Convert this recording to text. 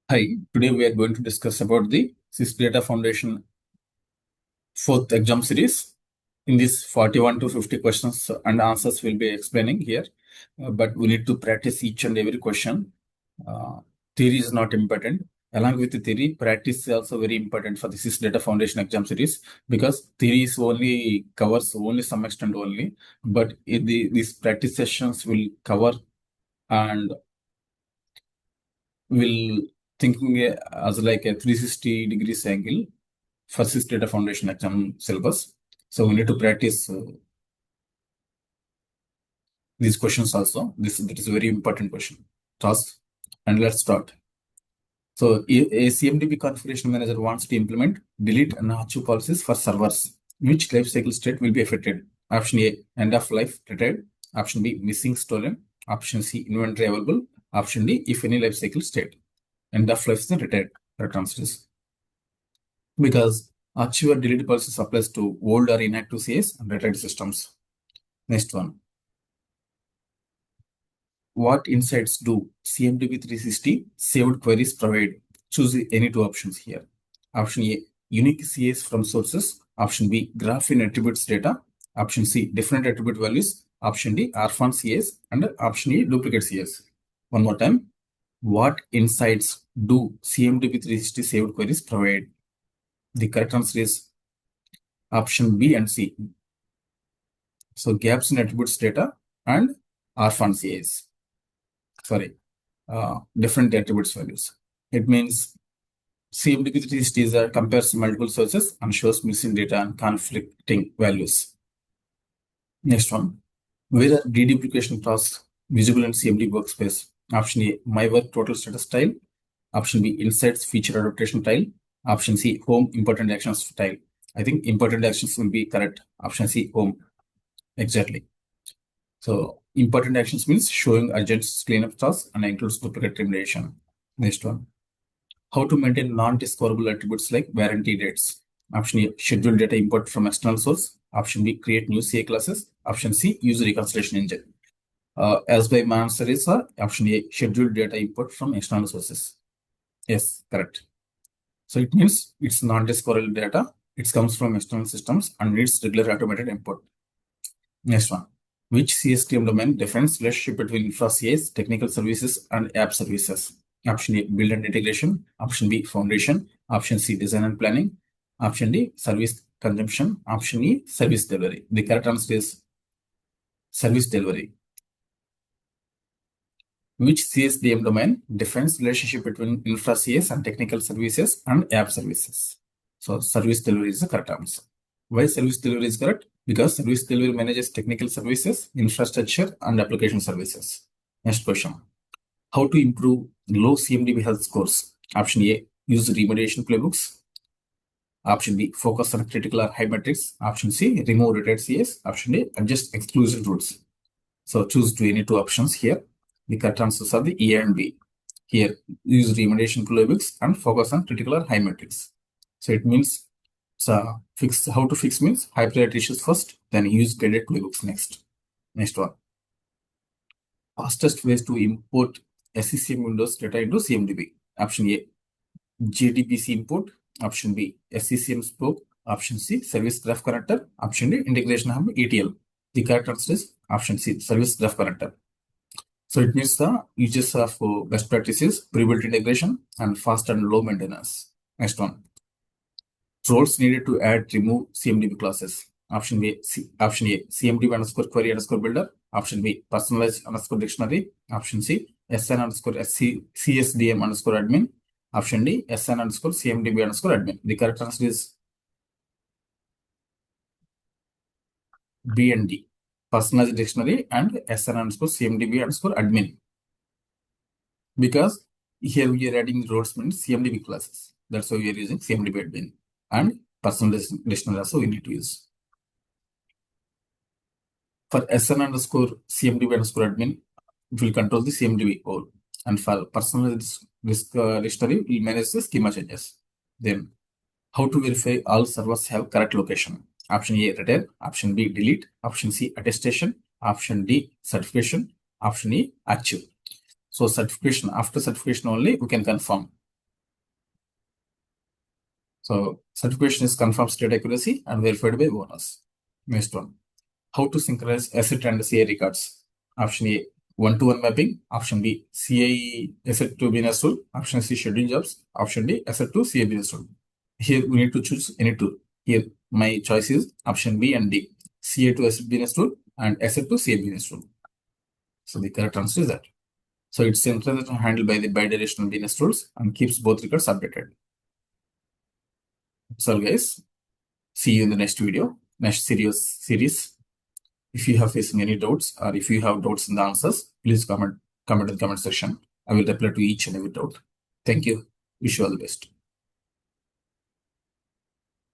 Hi, today we are going to discuss about the CIS Data Foundation 4th exam series. In this 41 to 50 questions and answers we'll be explaining here, but we need to practice each and every question. Theory is not important. Along with the theory, practice is also very important for the CIS Data Foundation exam series because theory is only covers only some extent only, but these practice sessions will cover and will thinking as like a 360 degrees angle for CIS Data Foundation exam syllabus. So we need to practice these questions also. That is a very important question. Task. And let's start. So a CMDB configuration manager wants to implement, delete, and archive policies for servers. Which lifecycle state will be affected? Option A, end of life, retired. Option B, missing, stolen. Option C, inventory available. Option D, if any lifecycle state. End of life is the retired. Correct answer is because archive or delete policies applies to old or inactive CIS and retired systems. Next one. What insights do CMDB 360 saved queries provide? Choose any two options here. Option A, unique CIS from sources. Option B, graph in attributes data. Option C, different attribute values. Option D, orphan CIS. And option E, duplicate CIS. One more time. What insights do CMDB 360 saved queries provide? The correct answer is option B and C. So gaps in attributes data and orphan CIS. Sorry, different attributes values. It means CMDB 360 compares multiple sources and shows missing data and conflicting values. Next one, where are deduplication tasks visible in CMDB workspace? Option A, my work total status tile. Option B, insights feature adaptation tile. Option C, home important actions tile. I think important actions will be correct. Option C, home. Exactly. So important actions means showing urgent cleanup tasks and includes duplicate remediation. Next one. How to maintain non-discoverable attributes like warranty dates. Option A, schedule data import from external source. Option B, create new CA classes. Option C, use reconciliation engine. As by my answer is option A, schedule data import from external sources. Yes, correct. So it means it's non-discoverable data. It comes from external systems and needs regular automated import. Next one. Which CSDM domain defines relationship between infra CIS, technical services, and app services? Option A, build and integration. Option B, foundation. Option C, design and planning. Option D, service consumption. Option E, service delivery. The correct answer is service delivery. Which CSDM domain defines relationship between infra CIS and technical services and app services? So service delivery is the correct answer. Why service delivery is correct? Because service delivery manages technical services, infrastructure, and application services. Next question. How to improve low CMDB health scores? Option A, use remediation playbooks. Option B, focus on critical or high metrics. Option C, remove retired CIS. Option D, adjust exclusion rules. So choose any two options here. The correct answers are the A and B. Here, use remediation playbooks and focus on critical or high metrics. So it means how to fix means high priority issues first, then use guided playbooks next. Next one. Fastest ways to import SCCM Windows data into CMDB. Option A, JDBC import. Option B, SCCM spoke. Option C, service graph connector. Option D, integration hub ETL. The correct answer is option C, service graph connector. So it means the uses of best practices, pre-built integration, and fast and low maintenance. Next one. Roles needed to add remove CMDB classes. Option A, CMDB underscore query underscore builder. Option B, personalized underscore dictionary. Option C, SN underscore CSDM underscore admin. Option D, SN underscore CMDB underscore admin. The correct answer is B and D. Personalized dictionary and SN underscore CMDB underscore admin. Because here we are adding roles means CMDB classes. That's why we are using CMDB admin. And personalized dictionary also we need to use. For SN underscore CMDB underscore admin, it will control the CMDB all. And for personalized dictionary, we manage the schema changes. Then, how to verify all servers have correct location? Option A, return. Option B, delete. Option C, attestation. Option D, certification. Option E, active. So certification, after certification only, we can confirm. So certification is confirmed state accuracy and verified by owners. Next one, how to synchronize asset and CA records. Option A, one-to-one mapping. Option B, CA asset to business rule. Option C, schedule jobs. Option D, asset to CA business rule. Here we need to choose any two. Here my choice is option B and D, CA to asset business rule and asset to CA business rule. So the correct answer is that. So it's synchronized and handled by the bidirectional business rules and keeps both records updated. So guys, see you in the next video, next series. If you have facing any doubts or if you have doubts in the answers, please comment in the comment section. I will reply to each and every doubt. Thank you. Wish you all the best.